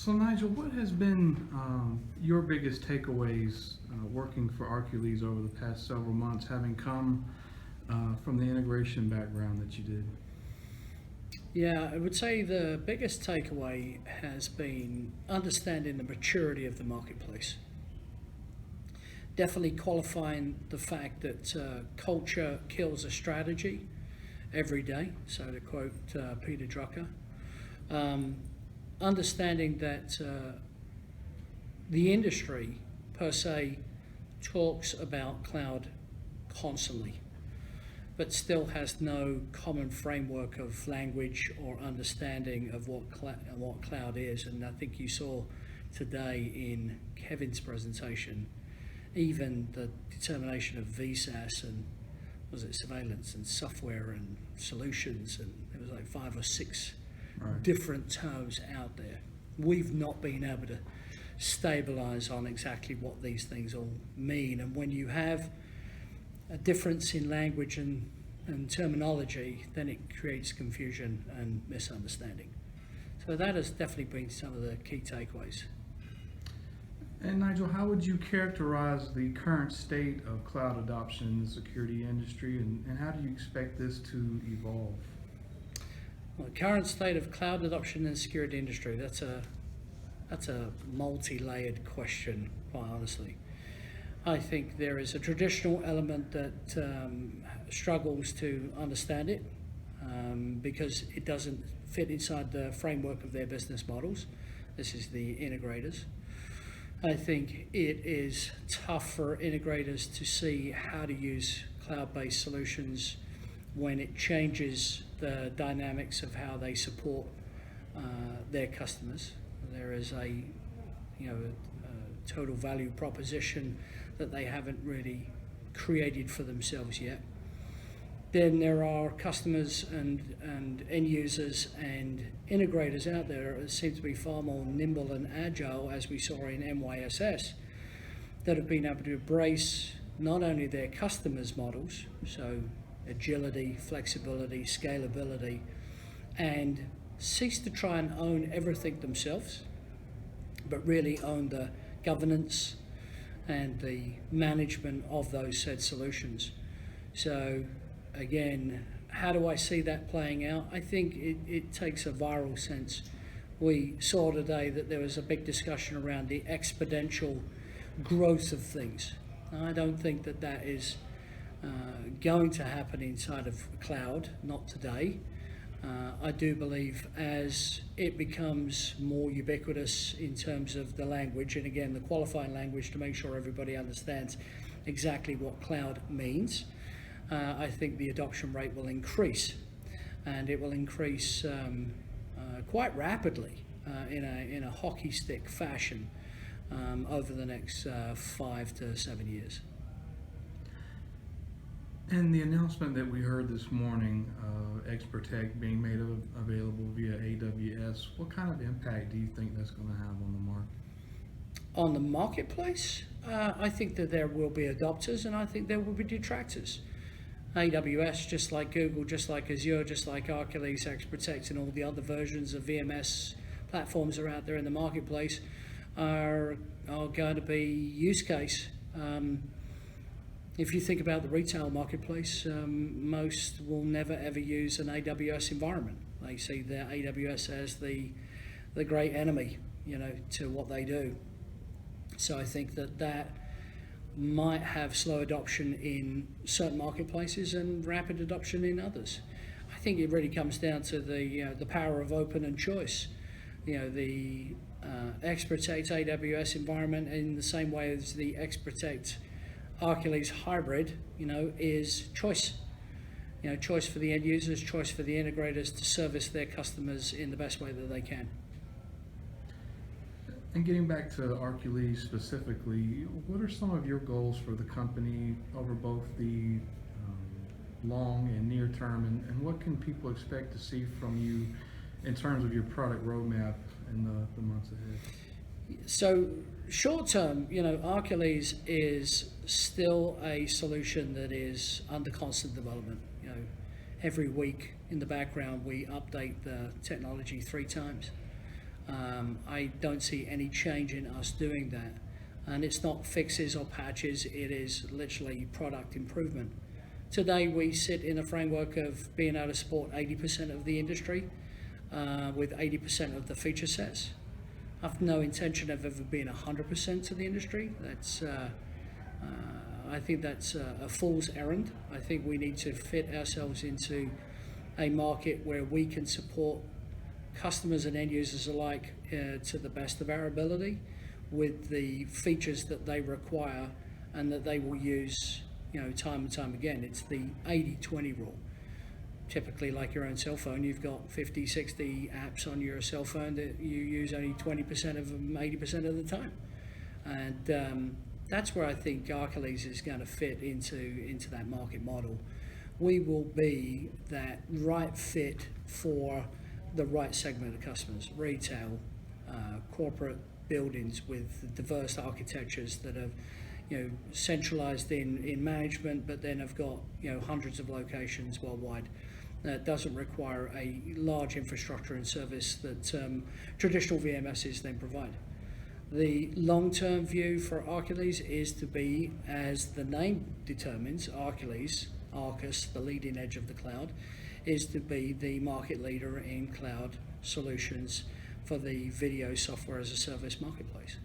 So Nigel, what has been your biggest takeaways working for Arcules over the past several months, having come from the integration background that you did? Yeah, I would say the biggest takeaway has been understanding the maturity of the marketplace. Definitely qualifying the fact that culture kills a strategy every day, so to quote Peter Drucker. Um, Understanding that the industry per se talks about cloud constantly, but still has no common framework of language or understanding of what cloud is. And I think you saw today in Kevin's presentation, even the determination of VSaaS and was it surveillance and software and solutions, and there was like 5 or 6 different terms out there. We've not been able to stabilize on exactly what these things all mean. And when you have a difference in language and terminology, then it creates confusion and misunderstanding. So that has definitely been some of the key takeaways. And Nigel, how would you characterize the current state of cloud adoption in the security industry, and how do you expect this to evolve? Well, the current state of cloud adoption in the security industry, that's a multi-layered question, quite honestly. I think there is a traditional element that struggles to understand it because it doesn't fit inside the framework of their business models. This is the integrators. I think it is tough for integrators to see how to use cloud-based solutions when it changes the dynamics of how they support their customers. There is a total value proposition that they haven't really created for themselves yet. Then there are customers and end users and integrators out there that seem to be far more nimble and agile, as we saw in MYSS, that have been able to embrace not only their customers' models, so agility, flexibility, scalability, and cease to try and own everything themselves, but really own the governance and the management of those said solutions. So again, how do I see that playing out? I think it takes a viral sense. We saw today that there was a big discussion around the exponential growth of things. I don't think that that is going to happen inside of cloud, not today. I do believe as it becomes more ubiquitous in terms of the language, and again the qualifying language to make sure everybody understands exactly what cloud means, I think the adoption rate will increase, and it will increase quite rapidly in a hockey stick fashion over the next 5 to 7 years. And the announcement that we heard this morning, Expertech being made available via AWS, what kind of impact do you think that's going to have on the market? On the marketplace, I think that there will be adopters and I think there will be detractors. AWS, just like Google, just like Azure, just like Arcules, Expertech, and all the other versions of VMS platforms that are out there in the marketplace are going to be use case. If you think about the retail marketplace, most will never ever use an AWS environment. They see the AWS as the great enemy, to what they do. So I think that might have slow adoption in certain marketplaces and rapid adoption in others. I think it really comes down to the power of open and choice. The Expertech AWS environment, in the same way as the Expertech Arcules hybrid, is choice. Choice for the end users, choice for the integrators to service their customers in the best way that they can. And getting back to Arcules specifically, what are some of your goals for the company over both the long and near term, and what can people expect to see from you in terms of your product roadmap in the months ahead? So short term, Arcules is still a solution that is under constant development. Every week in the background we update the technology 3 times. I don't see any change in us doing that. And it's not fixes or patches, it is literally product improvement. Today we sit in a framework of being able to support 80% of the industry with 80% of the feature sets. I've no intention of ever being 100% to the industry. I think that's a fool's errand. I think we need to fit ourselves into a market where we can support customers and end users alike to the best of our ability with the features that they require and that they will use, time and time again. It's the 80-20 rule. Typically, like your own cell phone, you've got 50, 60 apps on your cell phone that you use only 20% of them 80% of the time. And that's where I think Arcules is going to fit into that market model. We will be that right fit for the right segment of customers, retail, corporate buildings with diverse architectures that have centralized in management, but then have got hundreds of locations worldwide. That doesn't require a large infrastructure and service that traditional VMSs then provide. The long-term view for Arcules is to be, as the name determines, Arcules, Arcus, the leading edge of the cloud, is to be the market leader in cloud solutions for the video software as a service marketplace.